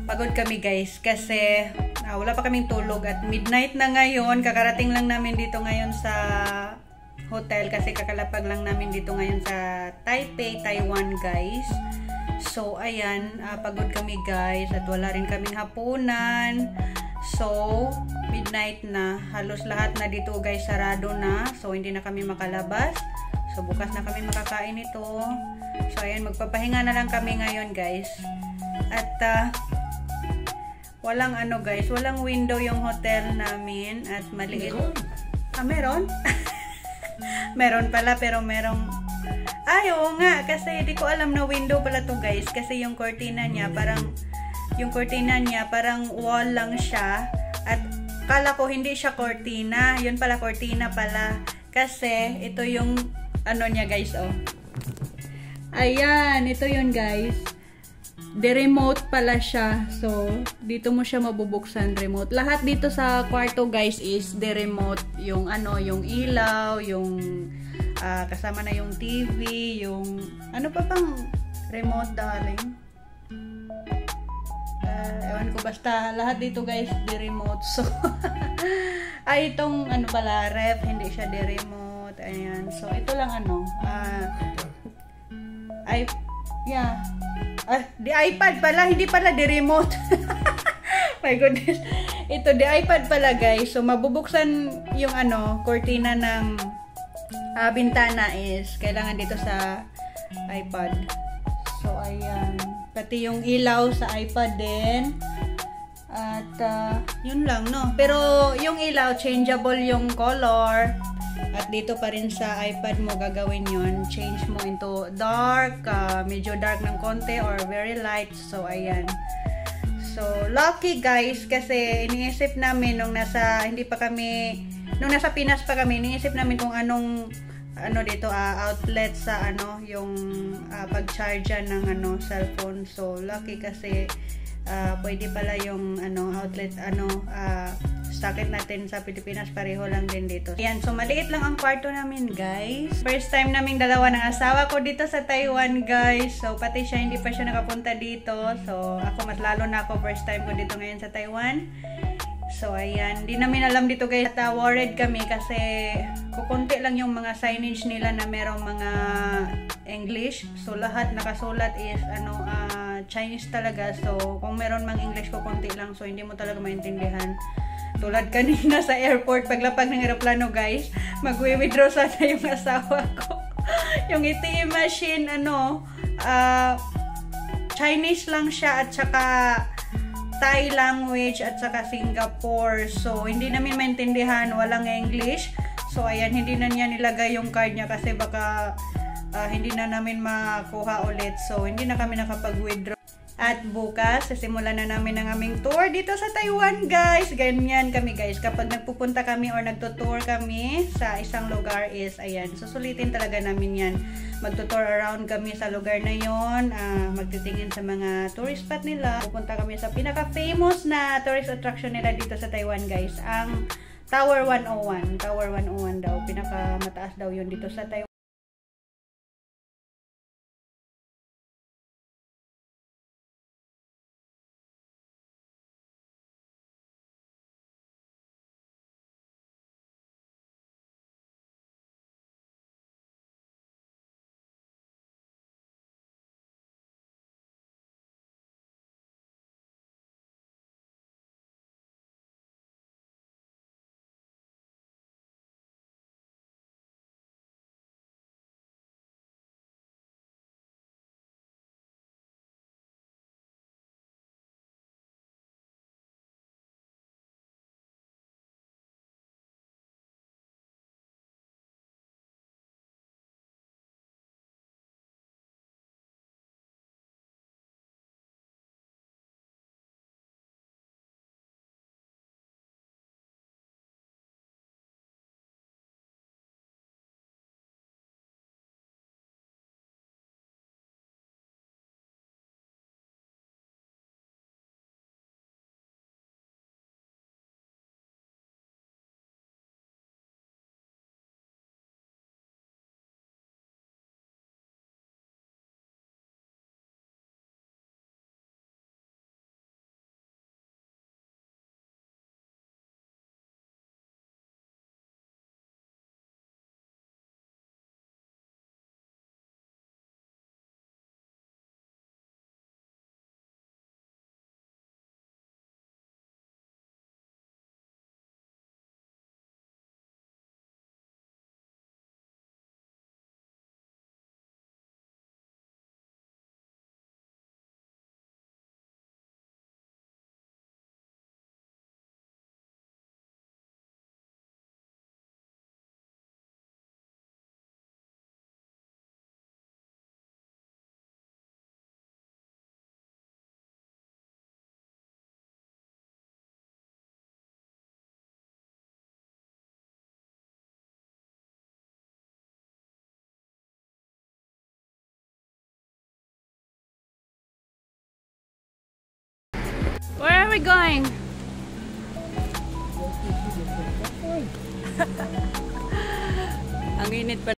pagod kami guys kasi wala pa kaming tulog at midnight na ngayon. Kakarating lang namin dito ngayon sa hotel kasi kakalapag lang namin dito ngayon sa Taipei, Taiwan guys. So ayan, pagod kami guys at wala rin kaming hapunan. So midnight na, halos lahat na dito guys sarado na. So hindi na kami makalabas. So bukas na kami makakain ito. So ayan, magpapahinga na lang kami ngayon guys. At walang guys, walang window yung hotel namin at maliit. Meron? Meron pala pero merong oo nga, kasi di ko alam na window pala to guys, kasi yung cortina niya parang wall lang siya at kala ko hindi siya cortina, yun pala cortina pala kasi ito yung niya guys, ayan, ito yun guys, the remote pala siya. So dito mo siya mabubuksan, remote. Lahat dito sa kwarto guys is the remote, yung yung ilaw, yung kasama na yung TV, yung pa pang remote darling. Ewan ko, basta lahat dito guys the remote. So itong pala ref, hindi siya the remote. Ayan, so ito lang the iPad pala, hindi pala the remote. My goodness, ito the iPad pala guys. So mabubuksan yung cortina ng bintana is kailangan dito sa iPad. So ayan, pati yung ilaw sa iPad din. At yun lang, no? Pero yung ilaw changeable yung color. At dito pa rin sa iPad mo gagawin yun, change mo into dark, medyo dark ng konti or very light. So ayan, so lucky guys, kasi iniisip namin nung nasa Pinas pa kami, iniisip namin kung anong dito outlet sa yung pag-charge ng cellphone. So lucky kasi pwede pala yung outlet socket natin sa Pilipinas, pareho lang din dito. Ayan, so maliit lang ang kwarto namin guys. First time naming dalawa ng asawa ko dito sa Taiwan guys. So pati siya, hindi pa siya nakapunta dito. So ako mas lalo na ako, first time ko dito ngayon sa Taiwan. So ayan, di namin alam dito guys. At worried kami kasi kukunti lang yung mga signage nila na merong mga English. So lahat nakasulat is Chinese talaga. So kung meron mang English, kukunti lang. So hindi mo talaga maintindihan. Tulad kanina sa airport, paglapag ng aeroplano guys, mag-withdraw sana yung asawa ko. Yung ATM machine, Chinese lang siya at saka Thai language at saka Singapore. So hindi namin maintindihan, walang English. So ayan, hindi na niya nilagay yung card niya kasi baka hindi na namin makuha ulit. So hindi na kami nakapag-withdraw. At bukas, sisimulan na namin ang aming tour dito sa Taiwan guys. Ganyan kami guys. Kapag nagpupunta kami or nagtutour kami sa isang lugar is, ayan, susulitin talaga namin yan. Magtutour around kami sa lugar na yon, magtitingin sa mga tourist spot nila. Pupunta kami sa pinaka-famous na tourist attraction nila dito sa Taiwan guys. Ang Tower 101. Tower 101 daw. Pinaka-mataas daw yun dito sa Taiwan. are we going? Ang init pa.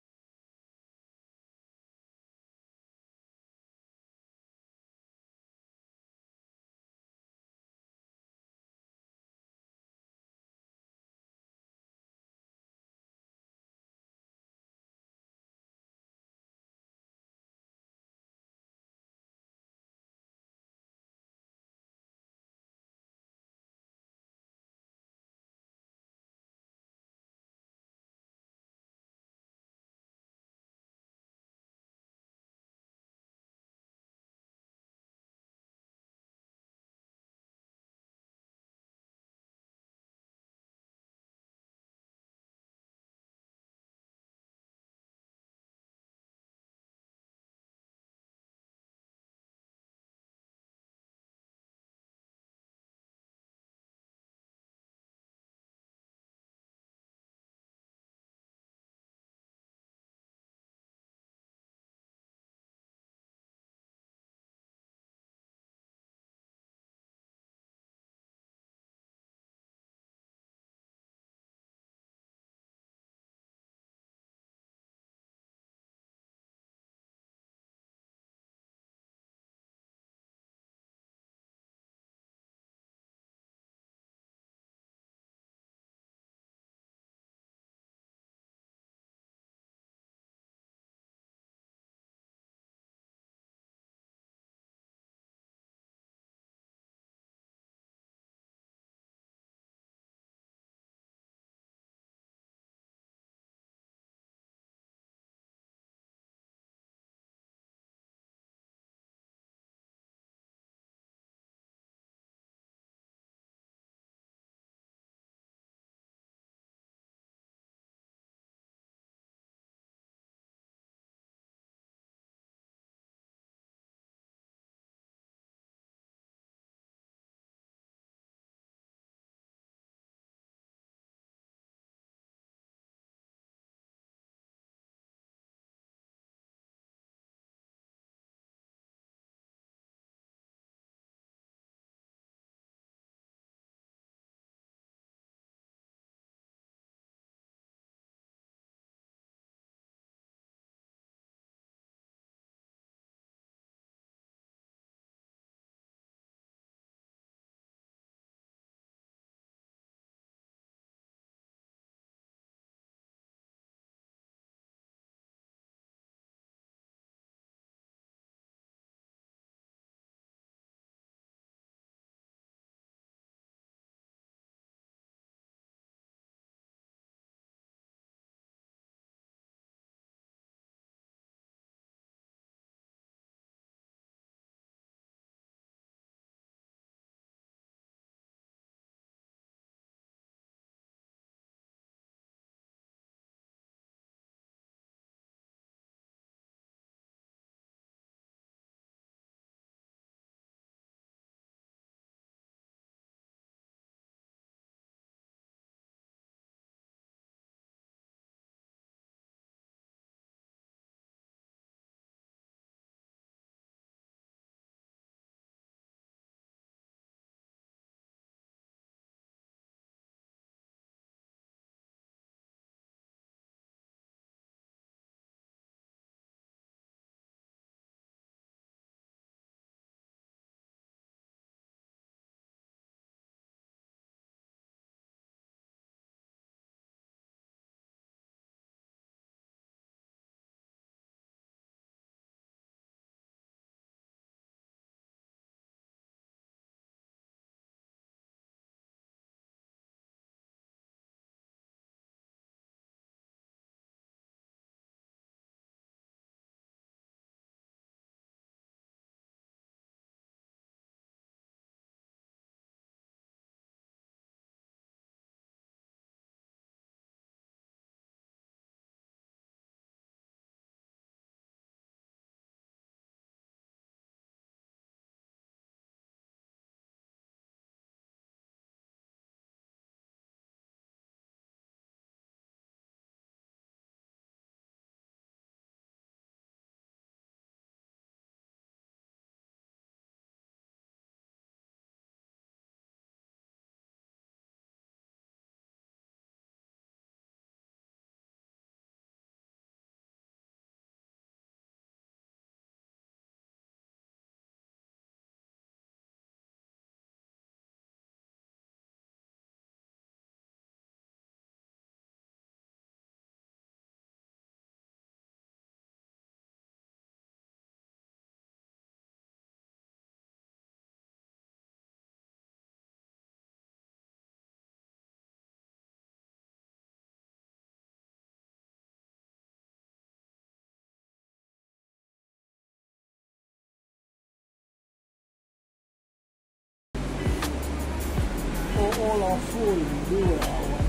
all are full. Do 1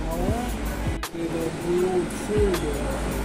hour with a grilled food.